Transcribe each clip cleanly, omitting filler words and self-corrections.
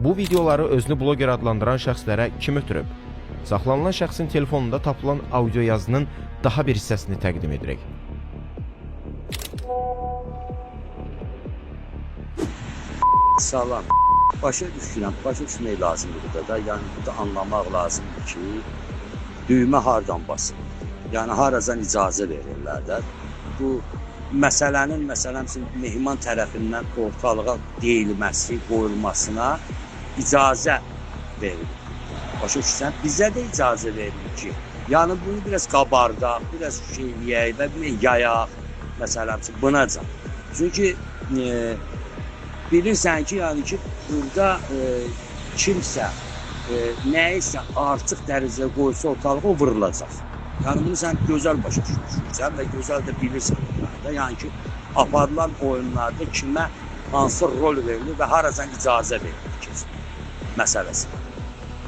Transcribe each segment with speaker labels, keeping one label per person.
Speaker 1: Bu videoları özünü bloger adlandıran şəxslərə kim ötürüb? Saxlanılan şəxsin telefonunda tapılan audio yazının daha bir hissəsini təqdim edirik.
Speaker 2: Salam. Başa düşmək lazımdır burada da. Yəni burada anlamaq lazımdır ki, düymə hardan basılır. Yəni haradan icazə verirlər də. Bu məsələnin Mehman tərəfindən ortalığa deyilməsi, qoyulmasına icazə verilir. Başa düşürsən? Bizə də icazə verilir ki, yəni bunu biraz qabardaq, biraz eləyək və yayaq, bunacan. Çünki bilirsən ki, yəni ki, burada kimsə nəyisə artıq dərəcədə qoysa ortalığa o vurulacaq. Yəni bunu sən gözəl başa düşürsən və gözəl də bilirsən. Yəni ki, aparılan oyunlarda kimə hansı rol verilir və haracan icazə verilir məsələsi.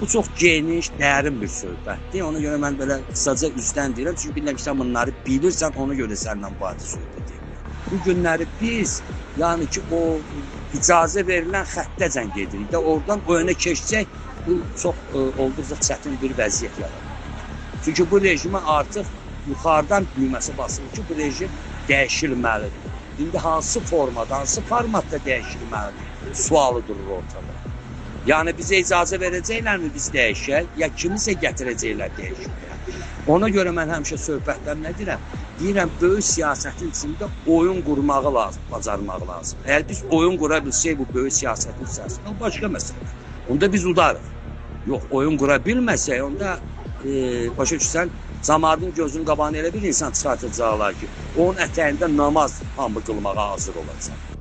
Speaker 2: Bu çox geniş, dərin bir söhbətdir. Ona görə mən belə qısaca üzdən deyirəm. Çünki bilirəm ki, sən bunları bilirsən, ona görə səndən bu adı söhbət edirəm. Bu günləri biz, yəni ki, o icazə verilən xəttəcən gedirik də, oradan o yönə keçsək, bu çox olduqca çətin bir vəziyyət yaradır. Çünki bu rejimə artıq yuxarıdan düyməsi basılır ki, bu rejim dəyişilməlidir. İndi hansı formada, hansı formatda dəyişilməlidir? Sualı durur ortada. Yəni bizə icazə verəcəklərmi biz dəyişək, ya kimisə gətirəcəklər dəyişikliyə? Ona görə mən həmişə söhbətlər nə deyirəm? Deyirəm, böyük siyasətin içində oyun qurmağı lazım, bacarmaq lazım. Əgər biz oyun qura bilsək bu böyük siyasətin içərisində, o başqa məsələ. Onda biz udarıq. Yox, oyun qura bilməsək, onda başa düşsən, cəmaətin gözünün qabağına elə bir insan çıxartacaqlar ki, onun ətəyində namaz hamı qılmağa hazır olacaq.